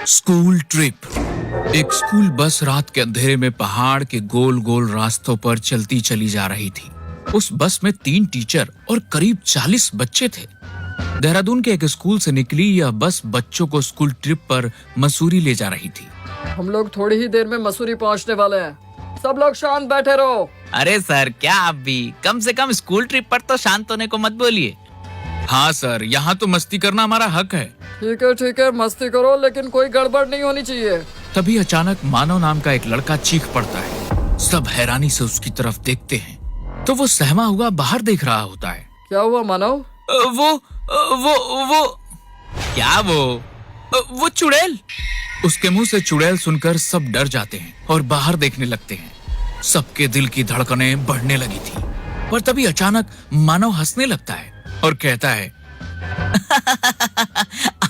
School trip. एक school bus रात के अंधेरे में पहाड़ के गोल गोल रास्तों पर चलती चली जा रही थी। उस बस में 3 टीचर और करीब 40 बच्चे थे। देहरादून के एक स्कूल से निकली यह बस बच्चों को स्कूल ट्रिप पर मसूरी ले जा रही थी। हम लोग थोड़ी ही देर में मसूरी पहुंचने वाले हैं। सब लोग शांत बैठे रहो। अरे सर, क्या आप भी कम से कम स्कूल ट्रिप पर तो शांत होने को मत बोलिए। हाँ सर, यहाँ तो मस्ती करना हमारा हक है। ठीक है, मस्ती करो, लेकिन कोई गड़बड़ नहीं होनी चाहिए। तभी अचानक मानव नाम का एक लड़का चीख पड़ता है। सब हैरानी से उसकी तरफ देखते हैं तो वो सहमा हुआ बाहर देख रहा होता है। क्या हुआ मानव? वो क्या वो चुड़ैल। उसके मुंह से चुड़ैल सुनकर सब डर जाते हैं और बाहर देखने लगते हैं। सबके दिल की धड़कनें बढ़ने लगी थी। पर तभी अचानक मानव हंसने लगता है और कहता है,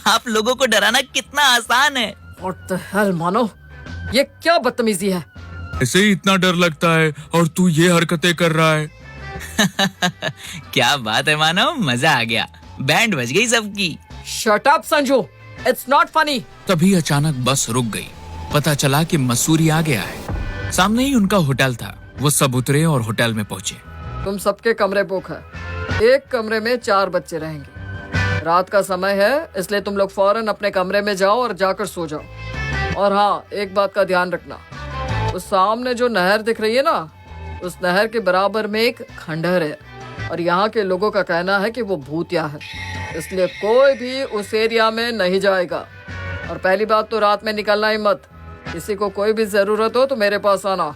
आप लोगों को डराना कितना आसान है। What the hell, मानव, ये क्या बदतमीजी है? ऐसे ही इतना डर लगता है और तू ये हरकतें कर रहा है। क्या बात है मानव, मजा आ गया। बैंड बज गई सबकी। Shut up, Sanju, it's not funny। तभी अचानक बस रुक गई। पता चला कि मसूरी आ गया है। सामने ही उनका होटल था। वो सब उतरे और होटल में पहुंचे। तुम सबके कमरे बुक है। एक कमरे में 4 बच्चे रहेंगे। रात का समय है, इसलिए तुम लोग फौरन अपने कमरे में जाओ और जाकर सो जाओ। और हाँ, एक बात का ध्यान रखना, उस सामने जो नहर दिख रही है ना, उस नहर के बराबर में एक खंडहर है और यहाँ के लोगों का कहना है कि वो भूतिया है, इसलिए कोई भी उस एरिया में नहीं जाएगा। और पहली बात तो रात में निकलना ही मत। किसी को कोई भी जरूरत हो तो मेरे पास आना।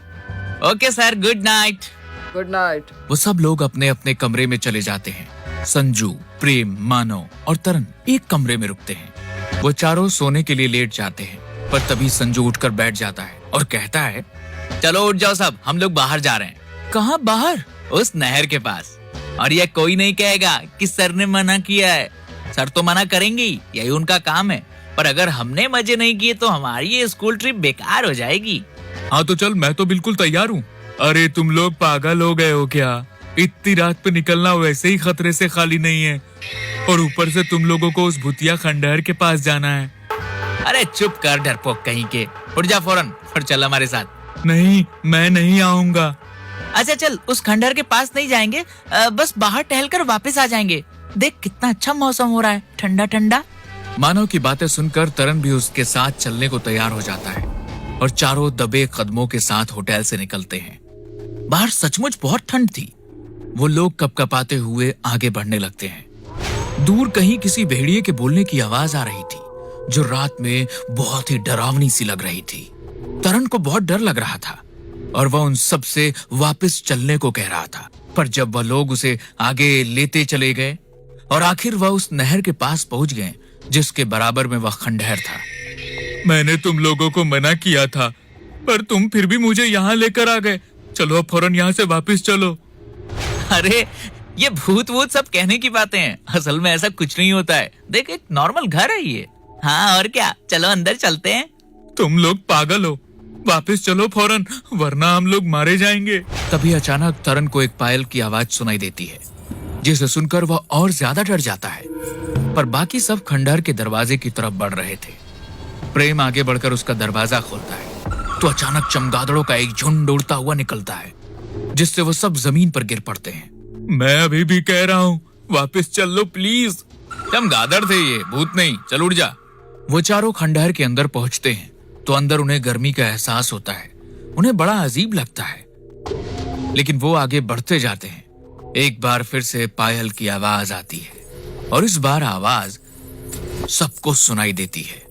Okay sir, good night. Good night. वो सब लोग अपने अपने कमरे में चले जाते हैं। संजू, प्रेम, मानव और तरन एक कमरे में रुकते हैं। वो चारों सोने के लिए लेट जाते हैं। पर तभी संजू उठकर बैठ जाता है और कहता है, चलो उठ जाओ सब, हम लोग बाहर जा रहे हैं। कहाँ बाहर? उस नहर के पास। और ये कोई नहीं कहेगा कि सर ने मना किया है। सर तो मना करेंगे ही, यही उनका काम है। पर अगर हमने मजे नहीं किए तो हमारी ये स्कूल ट्रिप बेकार हो जाएगी। हाँ तो चल, मैं तो बिल्कुल तैयार हूँ। अरे तुम लोग पागल हो गए हो क्या? इतनी रात पे निकलना वैसे ही खतरे से खाली नहीं है और ऊपर से तुम लोगों को उस भूतिया खंडहर के पास जाना है। अरे चुप कर डरपोक कहीं के, उठ जा फौरन और चल हमारे साथ। नहीं, मैं नहीं आऊंगा। अच्छा चल, उस खंडहर के पास नहीं जाएंगे, बस बाहर टहलकर वापस आ जाएंगे। देख कितना अच्छा मौसम हो रहा है, ठंडा ठंडा। मानव की बातें सुनकर तरन भी उसके साथ चलने को तैयार हो जाता है और चारों दबे कदमों के साथ होटल से निकलते हैं। बाहर सचमुच बहुत ठंड थी। वो लोग कपकपाते हुए आगे बढ़ने लगते हैं। दूर कहीं किसी भेड़िए के बोलने की आवाज आ रही थी जो रात में बहुत ही डरावनी सी लग रही थी। तरन को बहुत डर लग रहा था और वह उन सब से वापस चलने को कह रहा था। पर जब वह लोग उसे आगे लेते चले गए और आखिर वह उस नहर के पास पहुंच गए जिसके बराबर में वह खंडहर था। मैंने तुम लोगों को मना किया था, पर तुम फिर भी मुझे यहाँ लेकर आ गए। चलो अब फौरन यहाँ से वापस चलो। अरे ये भूत वूत सब कहने की बातें हैं, असल में ऐसा कुछ नहीं होता है। देख, एक नॉर्मल घर है ये। हाँ और क्या, चलो अंदर चलते हैं। तुम लोग पागल हो, वापस चलो फौरन, वरना हम लोग मारे जाएंगे। तभी अचानक तरन को एक पायल की आवाज सुनाई देती है जिसे सुनकर वह और ज्यादा डर जाता है। पर बाकी सब खंडहर के दरवाजे की तरफ बढ़ रहे थे। प्रेम आगे बढ़कर उसका दरवाजा खोलता है तो अचानक चमगादड़ों का एक झुंड उड़ता हुआ निकलता है जिससे वो सब जमीन पर गिर पड़ते हैं। मैं अभी भी कह रहा हूँ, वापस चल लो प्लीज। चमगादड़ थे ये, भूत नहीं, चल उठ जा। वो चारों खंडहर के अंदर पहुंचते हैं तो अंदर उन्हें गर्मी का एहसास होता है। उन्हें बड़ा अजीब लगता है, लेकिन वो आगे बढ़ते जाते हैं। एक बार फिर से पायल की आवाज आती है और इस बार आवाज सबको सुनाई देती है।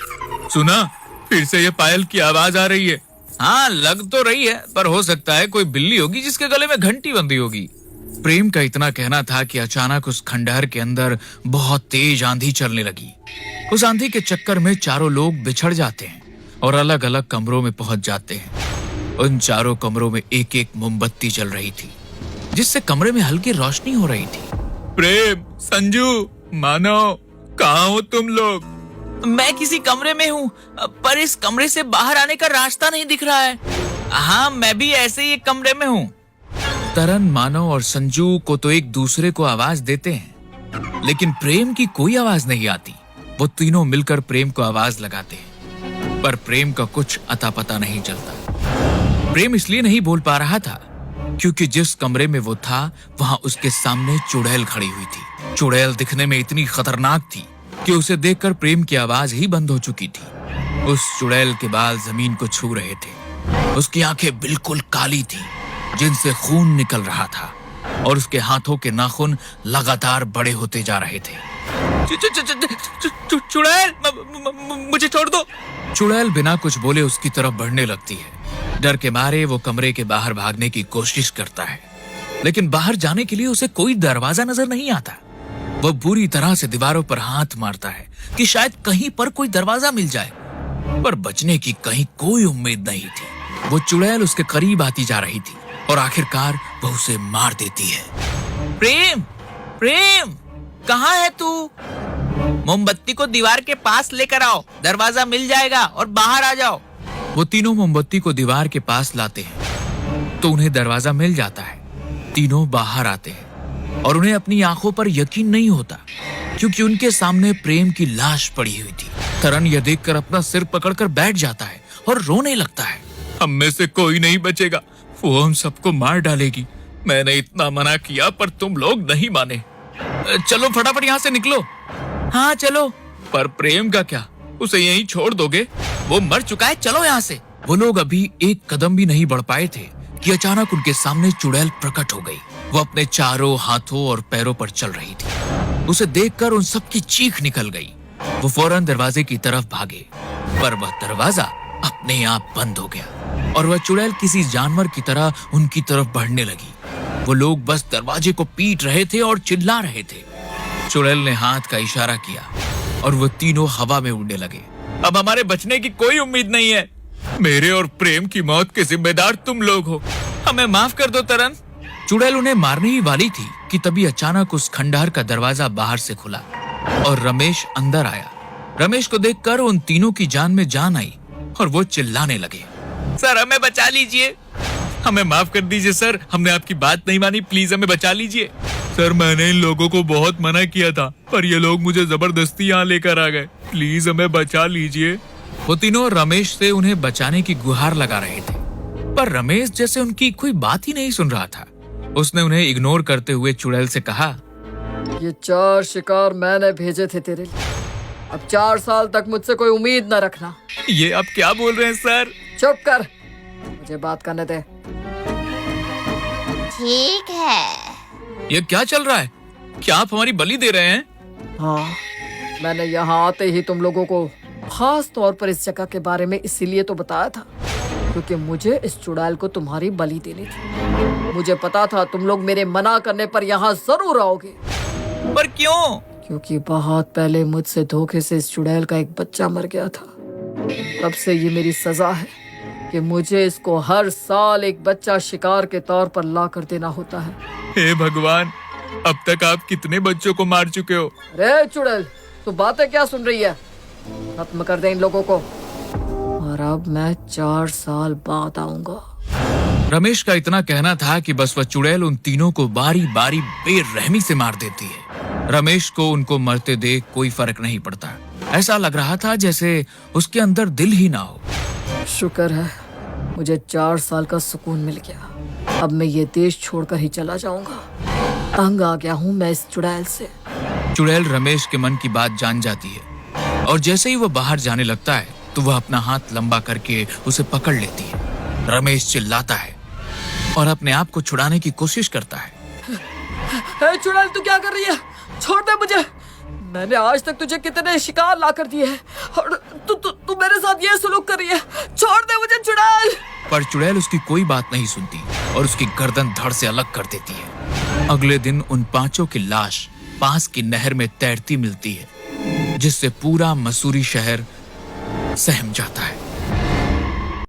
सुना, फिर से ये पायल की आवाज आ रही है। हाँ लग तो रही है, पर हो सकता है कोई बिल्ली होगी जिसके गले में घंटी बंधी होगी। प्रेम का इतना कहना था कि अचानक उस खंडहर के अंदर बहुत तेज आंधी चलने लगी। उस आंधी के चक्कर में चारों लोग बिछड़ जाते हैं और अलग अलग कमरों में पहुंच जाते हैं। उन चारों कमरों में एक एक मोमबत्ती जल रही थी जिससे कमरे में हल्की रोशनी हो रही थी। प्रेम, संजू, मानव, कहाँ हो तुम लोग? मैं किसी कमरे में हूँ, पर इस कमरे से बाहर आने का रास्ता नहीं दिख रहा है। हाँ, मैं भी ऐसे ही एक कमरे में हूँ। तरन, मानव और संजू को तो एक दूसरे को आवाज देते हैं, लेकिन प्रेम की कोई आवाज नहीं आती। वो तीनों मिलकर प्रेम को आवाज लगाते हैं, पर प्रेम का कुछ अता पता नहीं चलता। प्रेम इसलिए नहीं बोल पा रहा था क्योंकि जिस कमरे में वो था वहां उसके सामने चुड़ैल खड़ी हुई थी। चुड़ैल दिखने में इतनी खतरनाक थी कि उसे देखकर प्रेम की आवाज ही बंद हो चुकी थी। उस चुड़ैल के बाल जमीन को छू रहे थे। उसकी आंखें बिल्कुल काली थी जिनसे खून निकल रहा था और उसके हाथों के नाखून लगातार बड़े होते जा रहे थे। चुड़ैल, मुझे छोड़ दो। चुड़ैल बिना कुछ बोले उसकी तरफ बढ़ने लगती है। डर के मारे वो कमरे के बाहर भागने की कोशिश करता है, लेकिन बाहर जाने के लिए उसे कोई दरवाजा नजर नहीं आता। वो बुरी तरह से दीवारों पर हाथ मारता है कि शायद कहीं पर कोई दरवाजा मिल जाए, पर बचने की कहीं कोई उम्मीद नहीं थी। वो चुड़ैल उसके करीब आती जा रही थी और आखिरकार वो उसे मार देती है। प्रेम, प्रेम, कहाँ है तू? मोमबत्ती को दीवार के पास लेकर आओ, दरवाजा मिल जाएगा और बाहर आ जाओ। वो तीनों मोमबत्ती को दीवार के पास लाते हैं तो उन्हें दरवाजा मिल जाता है। तीनों बाहर आते हैं और उन्हें अपनी आंखों पर यकीन नहीं होता क्योंकि उनके सामने प्रेम की लाश पड़ी हुई थी। तरन यह देखकर अपना सिर पकड़कर बैठ जाता है और रोने लगता है। हम में से कोई नहीं बचेगा, वो हम सबको मार डालेगी। मैंने इतना मना किया पर तुम लोग नहीं माने। चलो फटाफट यहाँ से निकलो। हाँ चलो। पर प्रेम का क्या, उसे यहीं छोड़ दोगे? वो मर चुका है, चलो यहाँ से। वो लोग अभी एक कदम भी नहीं बढ़ पाए थे कि अचानक उनके सामने चुड़ैल प्रकट हो गई। वो अपने चारों हाथों और पैरों पर चल रही थी। उसे देखकर उन सबकी चीख निकल गई। वो फौरन दरवाजे की तरफ भागे, पर वह दरवाजा अपने आप बंद हो गया और वह चुड़ैल किसी जानवर की तरह उनकी तरफ बढ़ने लगी। वो लोग बस दरवाजे को पीट रहे थे और चिल्ला रहे थे। चुड़ैल ने हाथ का इशारा किया और वो तीनों हवा में उड़ने लगे। अब हमारे बचने की कोई उम्मीद नहीं है। मेरे और प्रेम की मौत के जिम्मेदार तुम लोग हो। हमें माफ कर दो तरन। चुड़ैल उन्हें मारने ही वाली थी कि तभी अचानक उस खंडहर का दरवाजा बाहर से खुला और रमेश अंदर आया। रमेश को देखकर उन तीनों की जान में जान आई और वो चिल्लाने लगे, सर हमें बचा लीजिए, हमें माफ कर दीजिए सर, हमने आपकी बात नहीं मानी, प्लीज हमें बचा लीजिए। सर मैंने इन लोगों को बहुत मना किया था पर ये लोग मुझे जबरदस्ती यहाँ लेकर आ गए, प्लीज हमें बचा लीजिए। वो तीनों रमेश से उन्हें बचाने की गुहार लगा रहे थे, पर रमेश जैसे उनकी कोई बात ही नहीं सुन रहा था। उसने उन्हें इग्नोर करते हुए चुड़ैल से कहा, ये 4 शिकार मैंने भेजे थे तेरे लिए, अब 4 साल तक मुझसे कोई उम्मीद न रखना। ये आप क्या बोल रहे हैं सर? चुप कर, मुझे बात करने दे। ठीक है। ये क्या चल रहा है? क्या आप हमारी बलि दे रहे हैं? हाँ, मैंने यहाँ आते ही तुम लोगों को खास तौर पर इस जगह के बारे में इसीलिए तो बताया था क्योंकि मुझे इस चुड़ैल को तुम्हारी बलि देनी थी। मुझे पता था तुम लोग मेरे मना करने पर यहाँ जरूर आओगे। पर क्यों? क्योंकि बहुत पहले मुझसे धोखे से इस चुड़ैल का एक बच्चा मर गया था। तब से ये मेरी सजा है कि मुझे इसको हर साल एक बच्चा शिकार के तौर पर ला कर देना होता है। हे भगवान, अब तक आप कितने बच्चों को मार चुके हो? रे चुड़ैल, तू बातें क्या सुन रही है? खत्म कर दे इन लोगों को, और अब मैं 4 साल बाद आऊंगा। रमेश का इतना कहना था कि बस वह चुड़ैल उन तीनों को बारी बारी बेरहमी से मार देती है। रमेश को उनको मरते देख कोई फर्क नहीं पड़ता। ऐसा लग रहा था जैसे उसके अंदर दिल ही ना हो। शुक्र है मुझे 4 साल का सुकून मिल गया। अब मैं ये देश छोड़कर ही चला जाऊंगा। तंग आ गया हूँ मैं इस चुड़ैल से। चुड़ैल रमेश के मन की बात जान जाती है और जैसे ही वह बाहर जाने लगता है तो वह अपना हाथ लंबा करके उसे पकड़ लेती है। रमेश चिल्लाता है और अपने आप को छुड़ाने की कोशिश करता है। हे चुड़ैल, तू क्या कर रही है? छोड़ दे मुझे। मैंने आज तक तुझे कितने शिकार ला कर दिए हैं और तू मेरे साथ ये सलूक कर रही है। छोड़ दे मुझे चुड़ैल। पर चुड़ैल उसकी कोई बात नहीं सुनती और उसकी गर्दन धड़ से अलग कर देती है। अगले दिन उन 5 की लाश पास की नहर में तैरती मिलती है जिससे पूरा मसूरी शहर सहम जाता है।